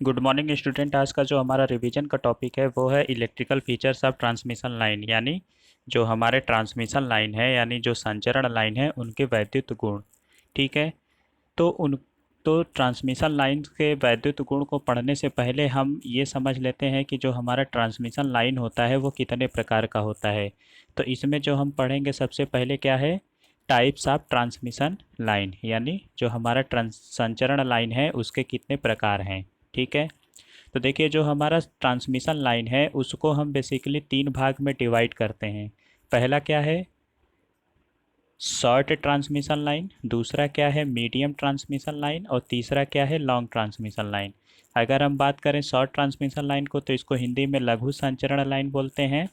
Good morning student. आज का जो हमारा रिवीजन का टॉपिक है वो है electrical features of transmission line, यानी जो हमारे ट्रांसमिशन लाइन है यानी जो संचरण लाइन है उनके वैद्युत गुण। ठीक है। तो उन तो ट्रांसमिशन लाइन के वैद्युत गुण को पढ़ने से पहले हम ये समझ लेते हैं कि जो हमारा ट्रांसमिशन लाइन होता है वो कितने प्रकार का होता है। तो इसमें जो हम पढ़ेंगे सबसे पहले क्या है, टाइप्स ऑफ ट्रांसमिशन लाइन, यानी जो हमारा संचरण लाइन है उसके कितने प्रकार हैं। ठीक है। तो देखिए जो हमारा ट्रांसमिशन लाइन है उसको हम बेसिकली तीन भाग में डिवाइड करते हैं। पहला क्या है, शॉर्ट ट्रांसमिशन लाइन। दूसरा क्या है, मीडियम ट्रांसमिशन लाइन। और तीसरा क्या है, लॉन्ग ट्रांसमिशन लाइन। अगर हम बात करें शॉर्ट ट्रांसमिशन लाइन को तो इसको हिंदी में लघु संचरण लाइन बोलते हैं।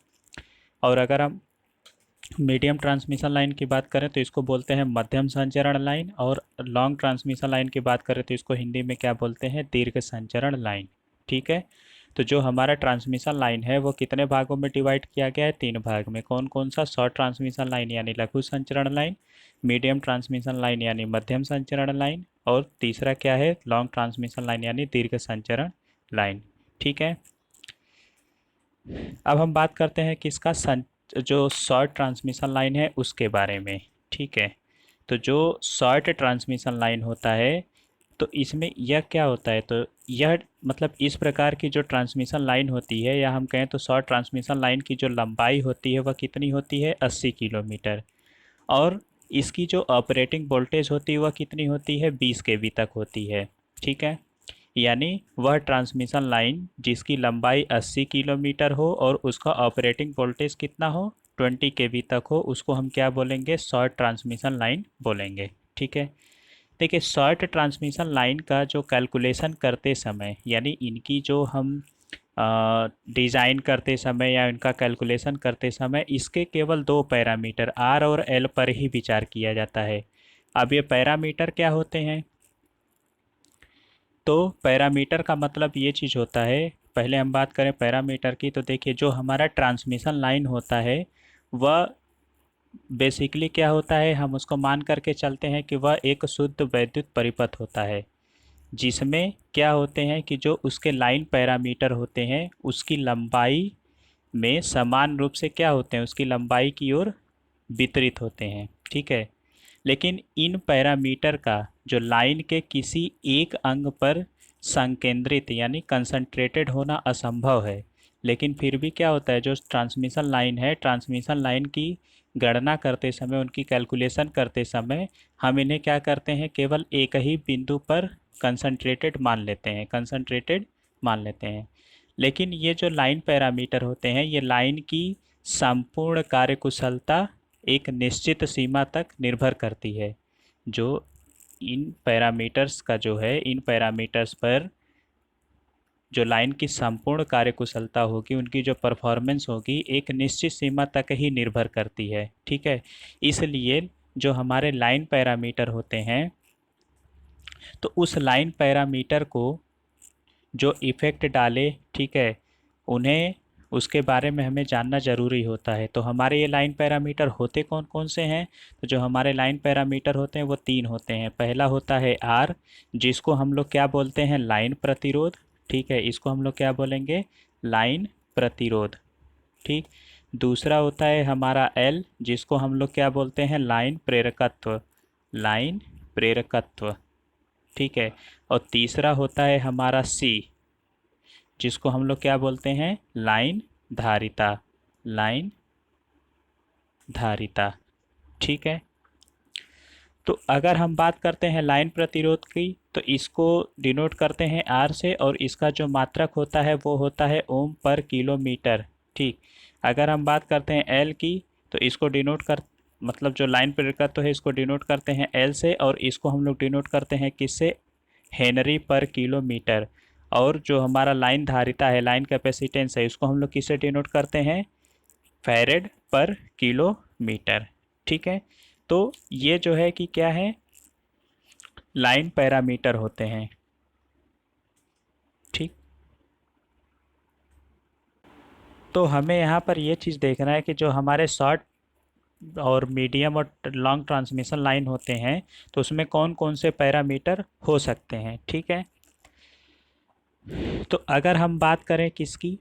और अगर हम मीडियम ट्रांसमिशन लाइन की बात करें तो इसको बोलते हैं मध्यम संचरण लाइन। और लॉन्ग ट्रांसमिशन लाइन की बात करें तो इसको हिंदी में क्या बोलते हैं, दीर्घ संचरण लाइन। ठीक है। तो जो हमारा ट्रांसमिशन लाइन है वो कितने भागों में डिवाइड किया गया है, तीन भाग में। कौन कौन सा, शॉर्ट ट्रांसमिशन लाइन यानी लघु संचरण लाइन, मीडियम ट्रांसमिशन लाइन यानी मध्यम संचरण लाइन, और तीसरा क्या है, लॉन्ग ट्रांसमिशन लाइन यानी दीर्घ संचरण लाइन। ठीक है। अब हम बात करते हैं किसका, जो शॉर्ट ट्रांसमिशन लाइन है उसके बारे में। ठीक है। तो जो शॉर्ट ट्रांसमिशन लाइन होता है तो इसमें यह क्या होता है, तो यह मतलब इस प्रकार की जो ट्रांसमिशन लाइन होती है, या हम कहें तो शॉर्ट ट्रांसमिशन लाइन की जो लंबाई होती है वह कितनी होती है, 80 किलोमीटर। और इसकी जो ऑपरेटिंग वोल्टेज होती है वह कितनी होती है, 20 केवी तक होती है। ठीक है। यानी वह ट्रांसमिशन लाइन जिसकी लंबाई 80 किलोमीटर हो और उसका ऑपरेटिंग वोल्टेज कितना हो, 20 केवी तक हो, उसको हम क्या बोलेंगे, शॉर्ट ट्रांसमिशन लाइन बोलेंगे। ठीक है। देखिए शॉर्ट ट्रांसमिशन लाइन का जो कैलकुलेशन करते समय, यानी इनकी जो हम डिज़ाइन करते समय या इनका कैलकुलेशन करते समय इसके केवल दो पैरामीटर आर और एल पर ही विचार किया जाता है। अब ये पैरामीटर क्या होते हैं, तो पैरामीटर का मतलब ये चीज़ होता है, पहले हम बात करें पैरामीटर की, तो देखिए जो हमारा ट्रांसमिशन लाइन होता है वह बेसिकली क्या होता है, हम उसको मान करके चलते हैं कि वह एक शुद्ध वैद्युत परिपथ होता है, जिसमें क्या होते हैं कि जो उसके लाइन पैरामीटर होते हैं उसकी लंबाई में समान रूप से क्या होते हैं, उसकी लंबाई की ओर वितरित होते हैं। ठीक है। लेकिन इन पैरामीटर का जो लाइन के किसी एक अंग पर संकेंद्रित यानी कंसंट्रेटेड होना असंभव है, लेकिन फिर भी क्या होता है, जो ट्रांसमिशन लाइन है, ट्रांसमिशन लाइन की गणना करते समय, उनकी कैलकुलेशन करते समय हम इन्हें क्या करते हैं, केवल एक ही बिंदु पर कंसंट्रेटेड मान लेते हैं, कंसंट्रेटेड मान लेते हैं। लेकिन ये जो लाइन पैरामीटर होते हैं ये लाइन की संपूर्ण कार्यकुशलता एक निश्चित सीमा तक निर्भर करती है। जो इन पैरामीटर्स का जो है, इन पैरामीटर्स पर जो लाइन की संपूर्ण कार्यकुशलता होगी, उनकी जो परफॉर्मेंस होगी एक निश्चित सीमा तक ही निर्भर करती है। ठीक है। इसलिए जो हमारे लाइन पैरामीटर होते हैं तो उस लाइन पैरामीटर को जो इफ़ेक्ट डाले, ठीक है, उन्हें उसके बारे में हमें जानना ज़रूरी होता है। तो हमारे ये लाइन पैरामीटर होते कौन कौन से हैं, तो जो हमारे लाइन पैरामीटर होते हैं वो तीन होते हैं। पहला होता है आर, जिसको हम लोग क्या बोलते हैं, लाइन प्रतिरोध। ठीक है, इसको हम लोग क्या बोलेंगे, लाइन प्रतिरोध। ठीक। दूसरा होता है हमारा एल, जिसको हम लोग क्या बोलते हैं, लाइन प्रेरकत्व, लाइन प्रेरकत्व। ठीक है। और तीसरा होता है हमारा सी, जिसको हम लोग क्या बोलते हैं, लाइन धारिता, लाइन धारिता। ठीक है। तो अगर हम बात करते हैं लाइन प्रतिरोध की तो इसको डिनोट करते हैं आर से, और इसका जो मात्रक होता है वो होता है ओम पर किलोमीटर। ठीक। अगर हम बात करते हैं एल की तो इसको डिनोट कर, मतलब जो लाइन प्रतिरोध है इसको डिनोट करते हैं एल से, और इसको हम लोग डिनोट करते हैं किससे, हेनरी पर किलोमीटर। और जो हमारा लाइन धारिता है, लाइन कैपेसिटेंस है, इसको हम लोग किससे डिनोट करते हैं, फैरेड पर किलोमीटर। ठीक है। तो ये जो है कि क्या है, लाइन पैरामीटर होते हैं। ठीक। तो हमें यहाँ पर ये चीज़ देखना है कि जो हमारे शॉर्ट और मीडियम और लॉन्ग ट्रांसमिशन लाइन होते हैं तो उसमें कौन कौन से पैरामीटर हो सकते हैं। ठीक है। तो अगर हम बात करें किसकी,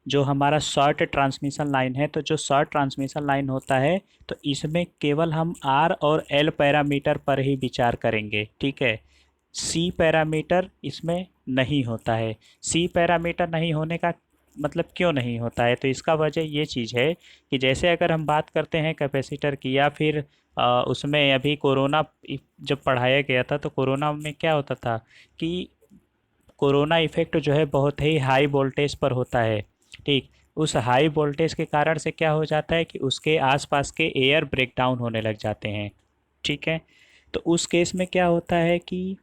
जो हमारा शॉर्ट ट्रांसमिशन लाइन है, तो जो शॉर्ट ट्रांसमिशन लाइन होता है तो इसमें केवल हम आर और एल पैरामीटर पर ही विचार करेंगे, ठीक है। सी पैरामीटर इसमें नहीं होता है। सी पैरामीटर नहीं होने का मतलब क्यों नहीं होता है, तो इसका वजह ये चीज़ है कि जैसे अगर हम बात करते हैं कैपेसिटर की, या फिर उसमें अभी कोरोना जब पढ़ाया गया था तो कोरोना में क्या होता था कि कोरोना इफ़ेक्ट जो है बहुत ही हाई वोल्टेज पर होता है, ठीक। उस हाई वोल्टेज के कारण से क्या हो जाता है कि उसके आसपास के एयर ब्रेक डाउन होने लग जाते हैं, ठीक है। तो उस केस में क्या होता है कि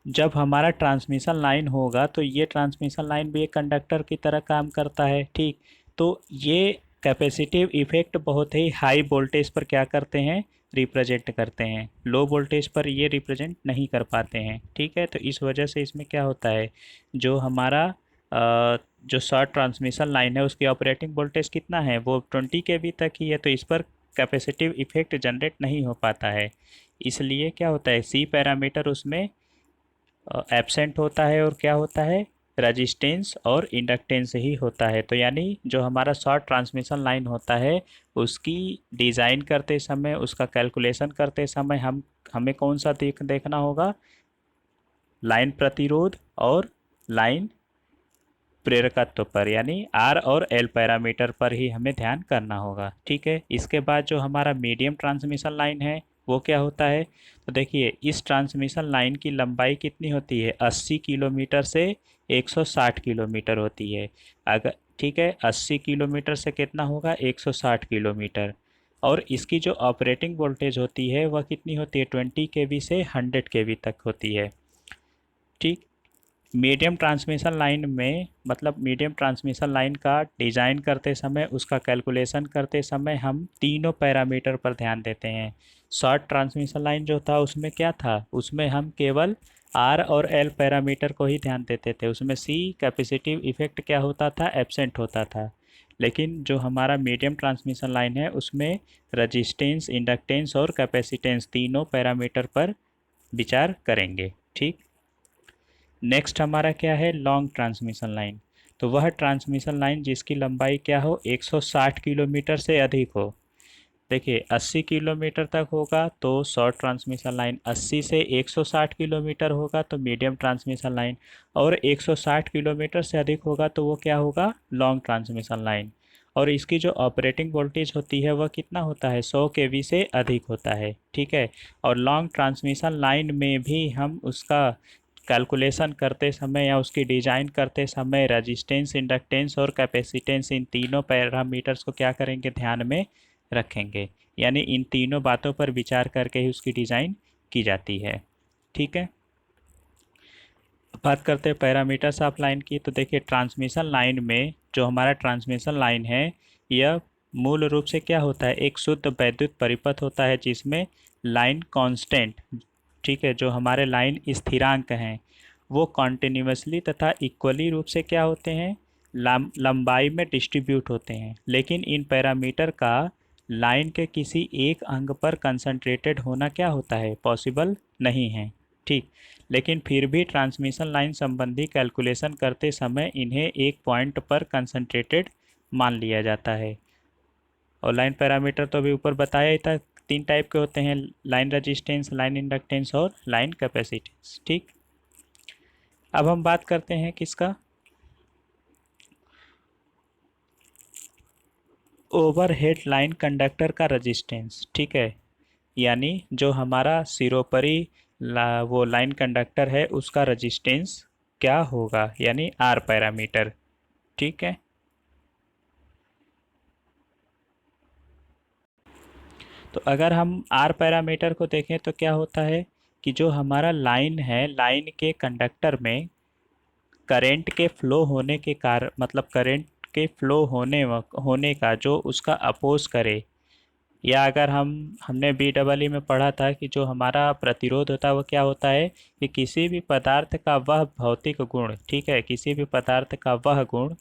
जब हमारा ट्रांसमिशन लाइन होगा तो ये ट्रांसमिशन लाइन भी एक कंडक्टर की तरह काम करता है, ठीक। तो ये कैपेसिटिव इफ़ेक्ट बहुत ही हाई वोल्टेज पर क्या करते हैं, रिप्रेजेंट करते हैं, लो वोल्टेज पर ये रिप्रेजेंट नहीं कर पाते हैं, ठीक है। तो इस वजह से इसमें क्या होता है, जो हमारा जो शॉर्ट ट्रांसमिशन लाइन है उसकी ऑपरेटिंग वोल्टेज कितना है, वो 20 kV तक ही है, तो इस पर कैपेसिटिव इफ़ेक्ट जनरेट नहीं हो पाता है। इसलिए क्या होता है, सी पैरामीटर उसमें एब्सेंट होता है, और क्या होता है, रजिस्टेंस और इंडक्टेंस ही होता है। तो यानी जो हमारा शॉर्ट ट्रांसमिशन लाइन होता है उसकी डिज़ाइन करते समय, उसका कैलकुलेशन करते समय हमें कौन सा देखना होगा, लाइन प्रतिरोध और लाइन प्रेरकत्व पर, यानी आर और एल पैरामीटर पर ही हमें ध्यान करना होगा, ठीक है। इसके बाद जो हमारा मीडियम ट्रांसमिशन लाइन है वो क्या होता है, तो देखिए इस ट्रांसमिशन लाइन की लंबाई कितनी होती है, 80 किलोमीटर से 160 किलोमीटर होती है। अगर ठीक है, 80 किलोमीटर से कितना होगा, 160 किलोमीटर। और इसकी जो ऑपरेटिंग वोल्टेज होती है वह कितनी होती है, 20 kV से 100 kV तक होती है, ठीक। मीडियम ट्रांसमिशन लाइन में मतलब मीडियम ट्रांसमिशन लाइन का डिज़ाइन करते समय, उसका कैलकुलेशन करते समय हम तीनों पैरामीटर पर ध्यान देते हैं। शॉर्ट ट्रांसमिशन लाइन जो था उसमें क्या था, उसमें हम केवल आर और एल पैरामीटर को ही ध्यान देते थे, उसमें सी कैपेसिटिव इफ़ेक्ट क्या होता था, एब्सेंट होता था। लेकिन जो हमारा मीडियम ट्रांसमिशन लाइन है उसमें रजिस्टेंस, इंडक्टेंस और कैपेसिटेंस तीनों पैरामीटर पर विचार करेंगे, ठीक। नेक्स्ट हमारा क्या है, लॉन्ग ट्रांसमिशन लाइन। तो वह ट्रांसमिशन लाइन जिसकी लंबाई क्या हो, 160 किलोमीटर से अधिक हो। देखिए 80 किलोमीटर तक होगा तो शॉर्ट ट्रांसमिशन लाइन, 80 से 160 किलोमीटर होगा तो मीडियम ट्रांसमिशन लाइन, और 160 किलोमीटर से अधिक होगा तो वो क्या होगा, लॉन्ग ट्रांसमिशन लाइन। और इसकी जो ऑपरेटिंग वोल्टेज होती है वह कितना होता है, 100 kV से अधिक होता है, ठीक है। और लॉन्ग ट्रांसमिशन लाइन में भी हम उसका कैलकुलेशन करते समय या उसकी डिज़ाइन करते समय रजिस्टेंस, इंडक्टेंस और कैपेसिटेंस, इन तीनों पैरामीटर्स को क्या करेंगे, ध्यान में रखेंगे। यानी इन तीनों बातों पर विचार करके ही उसकी डिज़ाइन की जाती है, ठीक है। बात करते हैं पैरामीटर्स ऑफ लाइन की। तो देखिए ट्रांसमिशन लाइन में जो हमारा ट्रांसमिशन लाइन है यह मूल रूप से क्या होता है, एक शुद्ध वैद्युत परिपथ होता है जिसमें लाइन कांस्टेंट, ठीक है, जो हमारे लाइन स्थिरांक हैं वो कॉन्टिन्यूसली तथा इक्वली रूप से क्या होते हैं, लंबाई में डिस्ट्रीब्यूट होते हैं। लेकिन इन पैरामीटर का लाइन के किसी एक अंग पर कंसंट्रेटेड होना क्या होता है, पॉसिबल नहीं है, ठीक। लेकिन फिर भी ट्रांसमिशन लाइन संबंधी कैलकुलेशन करते समय इन्हें एक पॉइंट पर कंसंट्रेटेड मान लिया जाता है। और लाइन पैरामीटर तो अभी ऊपर बताया ही था, तीन टाइप के होते हैं, लाइन रजिस्टेंस, लाइन इंडक्टेंस और लाइन कैपेसिटेंस, ठीक। अब हम बात करते हैं किसका, ओवरहेड लाइन कंडक्टर का रजिस्टेंस, ठीक है। यानी जो हमारा सिरोपरी वो लाइन कंडक्टर है उसका रजिस्टेंस क्या होगा, यानी आर पैरामीटर, ठीक है। तो अगर हम आर पैरामीटर को देखें तो क्या होता है कि जो हमारा लाइन है, लाइन के कंडक्टर में करंट के फ्लो होने के कारण, मतलब करंट के फ्लो होने का जो उसका अपोज करे, या अगर हमने बी में पढ़ा था कि जो हमारा प्रतिरोध होता है वो क्या होता है कि किसी भी पदार्थ का वह भौतिक गुण, ठीक है, किसी भी पदार्थ का वह गुण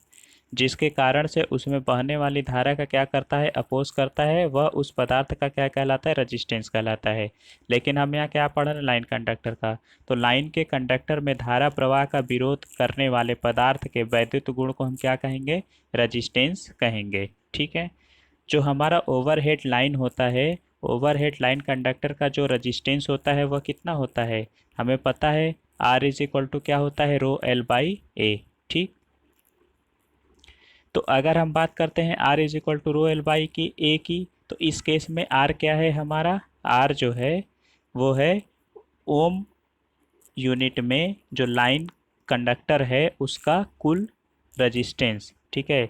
जिसके कारण से उसमें बहने वाली धारा का क्या करता है, अपोज करता है, वह उस पदार्थ का क्या कहलाता है, रेजिस्टेंस कहलाता है। लेकिन हम यहाँ क्या पढ़ रहे हैं, लाइन कंडक्टर का। तो लाइन के कंडक्टर में धारा प्रवाह का विरोध करने वाले पदार्थ के वैद्युत गुण को हम क्या कहेंगे, रेजिस्टेंस कहेंगे। ठीक है। जो हमारा ओवरहेड लाइन होता है, ओवरहेड लाइन कंडक्टर का जो रेजिस्टेंस होता है वह कितना होता है, हमें पता है R इज इक्वल टू क्या होता है, रो एल बाई ए। ठीक। तो अगर हम बात करते हैं R is equal to rho L by की ए की, तो इस केस में R क्या है हमारा, R जो है वो है ओम यूनिट में जो लाइन कंडक्टर है उसका कुल रेजिस्टेंस। ठीक है।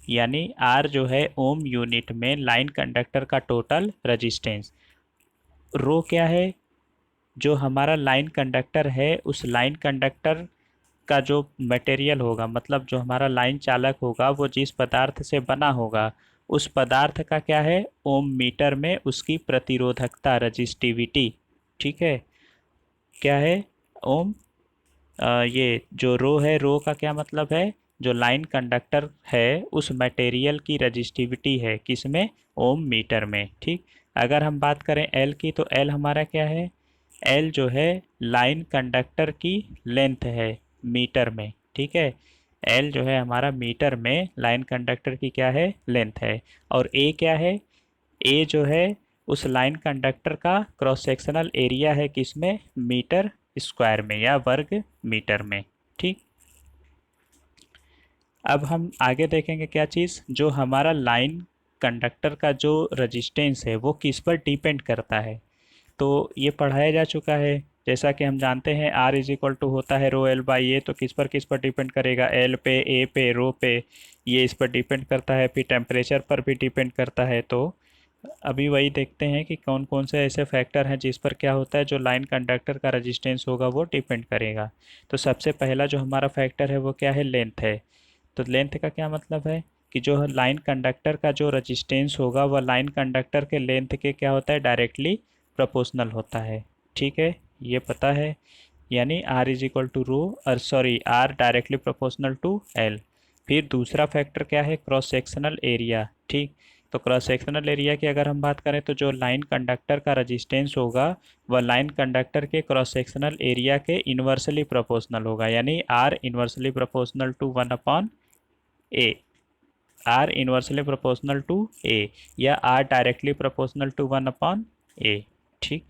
यानी R जो है ओम यूनिट में लाइन कंडक्टर का टोटल रेजिस्टेंस। रो क्या है, जो हमारा लाइन कंडक्टर है उस लाइन कंडक्टर का जो मटेरियल होगा, मतलब जो हमारा लाइन चालक होगा वो जिस पदार्थ से बना होगा उस पदार्थ का क्या है, ओम मीटर में उसकी प्रतिरोधकता, रजिस्टिविटी। ठीक है। क्या है, ओम। ये जो रो है, रो का क्या मतलब है, जो लाइन कंडक्टर है उस मटेरियल की रजिस्टिविटी है, किसमें, ओम मीटर में। ठीक। अगर हम बात करें एल की, तो एल हमारा क्या है, एल जो है लाइन कंडक्टर की लेंथ है मीटर में। ठीक है। एल जो है हमारा मीटर में लाइन कंडक्टर की क्या है, लेंथ है। और ए क्या है, ए जो है उस लाइन कंडक्टर का क्रॉस सेक्शनल एरिया है, किसमें, मीटर स्क्वायर में या वर्ग मीटर में। ठीक। अब हम आगे देखेंगे क्या चीज़, जो हमारा लाइन कंडक्टर का जो रजिस्टेंस है वो किस पर डिपेंड करता है। तो ये पढ़ाया जा चुका है। जैसा कि हम जानते हैं R इज इक्वल टू होता है रो एल बाई ए, तो किस पर डिपेंड करेगा, एल पे, ए पे, रो पे, ये इस पर डिपेंड करता है। फिर टेम्परेचर पर भी डिपेंड करता है। तो अभी वही देखते हैं कि कौन कौन से ऐसे फैक्टर हैं जिस पर क्या होता है, जो लाइन कंडक्टर का रेजिस्टेंस होगा वो डिपेंड करेगा। तो सबसे पहला जो हमारा फैक्टर है वो क्या है, लेंथ है। तो लेंथ का क्या मतलब है कि जो लाइन कंडक्टर का जो रेजिस्टेंस होगा वह लाइन कंडक्टर के लेंथ के क्या होता है, डायरेक्टली प्रोपोर्शनल होता है। ठीक है, ये पता है। यानी R is equal to rho, और sorry, R directly proportional to L। फिर दूसरा फैक्टर क्या है, क्रॉस सेक्शनल एरिया। ठीक। तो क्रॉस सेक्शनल एरिया की अगर हम बात करें तो जो लाइन कंडक्टर का रेजिस्टेंस होगा वह लाइन कंडक्टर के क्रॉस सेक्शनल एरिया के इन्वर्सली प्रोपोर्शनल होगा। यानी R inversely proportional to 1 upon A, R inversely proportional to A, या R directly proportional to 1 upon A. ठीक।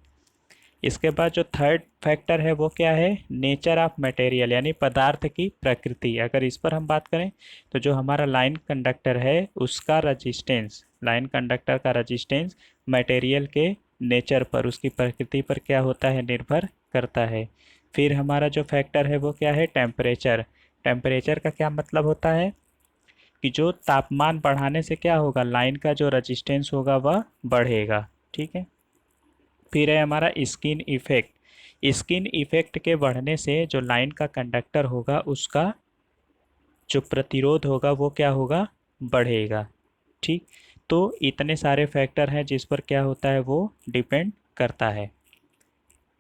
इसके बाद जो थर्ड फैक्टर है वो क्या है, नेचर ऑफ मटेरियल, यानी पदार्थ की प्रकृति। अगर इस पर हम बात करें तो जो हमारा लाइन कंडक्टर है उसका रजिस्टेंस, लाइन कंडक्टर का रजिस्टेंस मटेरियल के नेचर पर, उसकी प्रकृति पर क्या होता है, निर्भर करता है। फिर हमारा जो फैक्टर है वो क्या है, टेम्परेचर। टेम्परेचर का क्या मतलब होता है कि जो तापमान बढ़ाने से क्या होगा, लाइन का जो रजिस्टेंस होगा वह बढ़ेगा। ठीक है। फिर है हमारा स्किन इफेक्ट। स्किन इफेक्ट के बढ़ने से जो लाइन का कंडक्टर होगा उसका जो प्रतिरोध होगा वो क्या होगा, बढ़ेगा। ठीक। तो इतने सारे फैक्टर हैं जिस पर क्या होता है, वो डिपेंड करता है।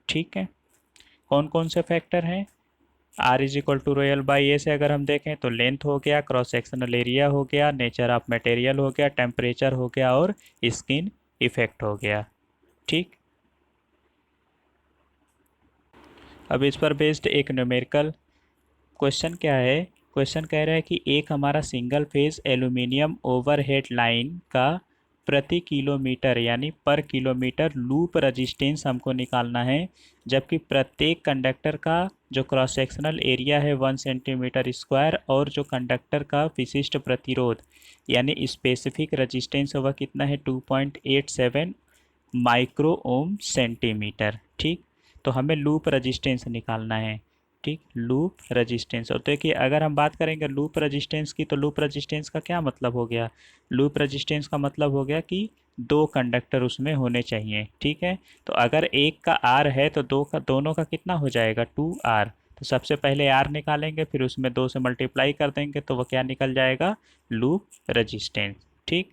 ठीक है। कौन कौन से फैक्टर हैं, R is equal to rho l by A से अगर हम देखें तो लेंथ हो गया, क्रॉस सेक्शनल एरिया हो गया, नेचर ऑफ मटेरियल हो गया, टेम्परेचर हो गया, और स्किन इफेक्ट हो गया। ठीक। अब इस पर बेस्ड एक न्यूमेरिकल क्वेश्चन क्या है, क्वेश्चन कह रहा है कि एक हमारा single phase aluminium overhead line का प्रति किलोमीटर यानी पर किलोमीटर लूप रजिस्टेंस हमको निकालना है, जबकि प्रत्येक कंडक्टर का जो क्रॉस सेक्शनल एरिया है 1 सेंटीमीटर स्क्वायर, और जो कंडक्टर का विशिष्ट प्रतिरोध यानी स्पेसिफिक रजिस्टेंस वह कितना है, 2.87 माइक्रो ओम सेंटीमीटर। ठीक। तो हमें लूप रजिस्टेंस निकालना है। ठीक, लूप रजिस्टेंस। और देखिए अगर हम बात करेंगे लूप रजिस्टेंस की, तो लूप रजिस्टेंस का क्या मतलब हो गया, लूप रजिस्टेंस का मतलब हो गया कि दो कंडक्टर उसमें होने चाहिए। ठीक है। तो अगर एक का R है तो दो का, दोनों का कितना हो जाएगा, 2R। तो सबसे पहले R निकालेंगे, फिर उसमें 2 से मल्टीप्लाई कर देंगे तो वह क्या निकल जाएगा, लूप रजिस्टेंस। ठीक।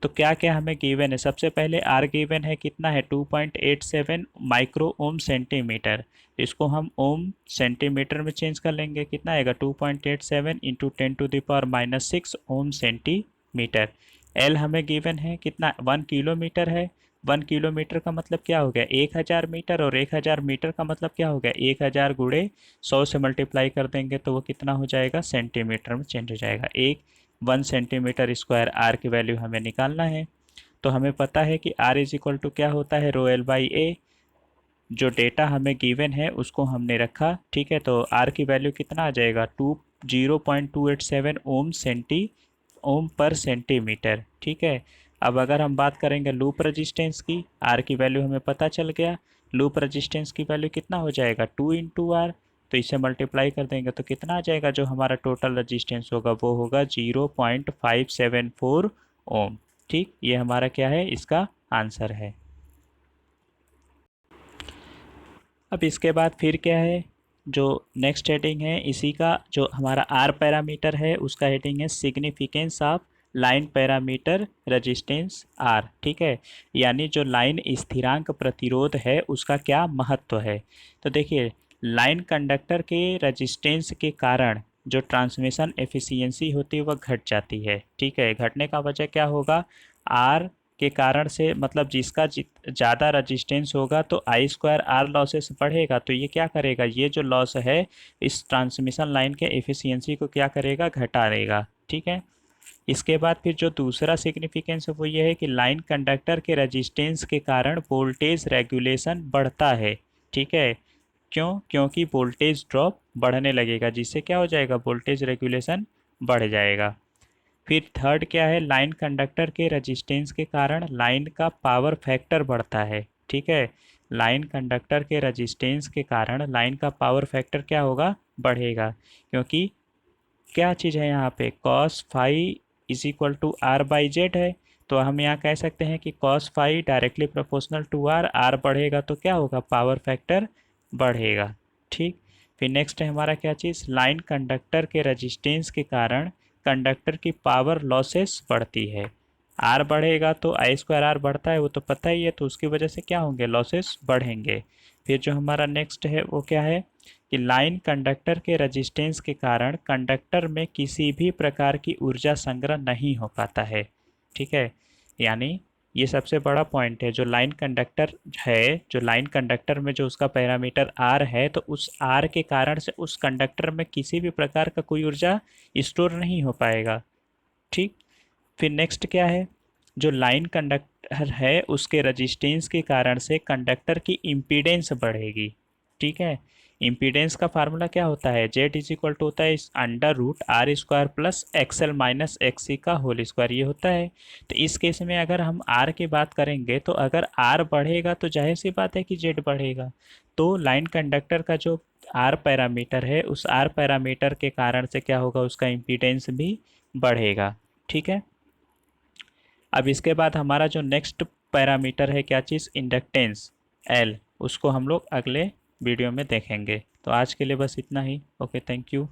तो क्या क्या हमें गिवन है, सबसे पहले आर गिवन है कितना है 2.87 माइक्रो ओम सेंटीमीटर। इसको हम ओम सेंटीमीटर में चेंज कर लेंगे, कितना आएगा 2.87 इंटू 10⁻⁻6 ओम सेंटीमीटर। एल हमें गिवन है कितना 1 किलोमीटर है। 1 किलोमीटर का मतलब क्या हो गया 1000 मीटर, और 1000 मीटर का मतलब क्या हो गया 1000 गुणे 100 से मल्टीप्लाई कर देंगे तो वो कितना हो जाएगा सेंटीमीटर में चेंज हो जाएगा। 1 सेंटीमीटर स्क्वायर आर की वैल्यू हमें निकालना है। तो हमें पता है कि आर इज इक्वल टू क्या होता है रो एल बाई ए। जो डेटा हमें गिवन है उसको हमने रखा, ठीक है। तो आर की वैल्यू कितना आ जाएगा 0.287 ओम पर सेंटीमीटर, ठीक है। अब अगर हम बात करेंगे लूप रजिस्टेंस की, आर की वैल्यू हमें पता चल गया। लूप रजिस्टेंस की वैल्यू कितना हो जाएगा 2 इंटू आर, तो इसे मल्टीप्लाई कर देंगे तो कितना आ जाएगा, जो हमारा टोटल रजिस्टेंस होगा वो होगा 0.574 ओम। ठीक, ये हमारा क्या है, इसका आंसर है। अब इसके बाद फिर क्या है, जो नेक्स्ट हेडिंग है इसी का, जो हमारा आर पैरामीटर है उसका हेडिंग है significance of line parameter resistance R, ठीक है। यानी जो लाइन स्थिरांक प्रतिरोध है उसका क्या महत्व है। तो देखिए, लाइन कंडक्टर के रेजिस्टेंस के कारण जो ट्रांसमिशन एफिशिएंसी होती है वह घट जाती है, ठीक है। घटने का वजह क्या होगा, आर के कारण से, मतलब जिसका ज़्यादा रजिस्टेंस होगा तो आई स्क्वायर आर लॉसेस बढ़ेगा, तो ये क्या करेगा, ये जो लॉस है इस ट्रांसमिशन लाइन के एफिशिएंसी को क्या करेगा, घटा देगा, ठीक है। इसके बाद फिर जो दूसरा सिग्निफिकेंस है वो ये है कि लाइन कंडक्टर के रजिस्टेंस के कारण वोल्टेज रेगुलेशन बढ़ता है, ठीक है। क्यों, क्योंकि वोल्टेज ड्रॉप बढ़ने लगेगा, जिससे क्या हो जाएगा वोल्टेज रेगुलेशन बढ़ जाएगा। फिर थर्ड क्या है, लाइन कंडक्टर के रेजिस्टेंस के कारण लाइन का पावर फैक्टर बढ़ता है, ठीक है। लाइन कंडक्टर के रेजिस्टेंस के कारण लाइन का पावर फैक्टर क्या होगा, बढ़ेगा। क्योंकि क्या चीज़ है यहाँ पे, cos phi is equal to R by Z है। तो हम यहाँ कह सकते हैं कि cos phi directly proportional to R, R बढ़ेगा तो क्या होगा, पावर फैक्टर बढ़ेगा, ठीक। फिर नेक्स्ट है हमारा क्या चीज़, लाइन कंडक्टर के रेजिस्टेंस के कारण कंडक्टर की पावर लॉसेस बढ़ती है। आर बढ़ेगा तो आई स्क्वायर आर बढ़ता है, वो तो पता ही है, तो उसकी वजह से क्या होंगे, लॉसेस बढ़ेंगे। फिर जो हमारा नेक्स्ट है वो क्या है कि लाइन कंडक्टर के रेजिस्टेंस के कारण कंडक्टर में किसी भी प्रकार की ऊर्जा संग्रह नहीं हो पाता है, ठीक है। यानी ये सबसे बड़ा पॉइंट है, जो लाइन कंडक्टर है, जो लाइन कंडक्टर में जो उसका पैरामीटर आर है, तो उस आर के कारण से उस कंडक्टर में किसी भी प्रकार का कोई ऊर्जा स्टोर नहीं हो पाएगा, ठीक। फिर नेक्स्ट क्या है, जो लाइन कंडक्टर है उसके रजिस्टेंस के कारण से कंडक्टर की इम्पीडेंस बढ़ेगी, ठीक है। इम्पीडेंस का फार्मूला क्या होता है, जेड इज इक्वल टू होता है under root R square plus XL minus XC का होल स्क्वायर, ये होता है। तो इस केस में अगर हम आर की बात करेंगे तो अगर आर बढ़ेगा तो जाहिर सी बात है कि जेड बढ़ेगा। तो लाइन कंडक्टर का जो आर पैरामीटर है उस आर पैरामीटर के कारण से क्या होगा, उसका इम्पीडेंस भी बढ़ेगा, ठीक है। अब इसके बाद हमारा जो नेक्स्ट पैरामीटर है क्या चीज़, इंडक्टेंस एल, उसको हम लोग अगले वीडियो में देखेंगे। तो आज के लिए बस इतना ही। Okay, thank you.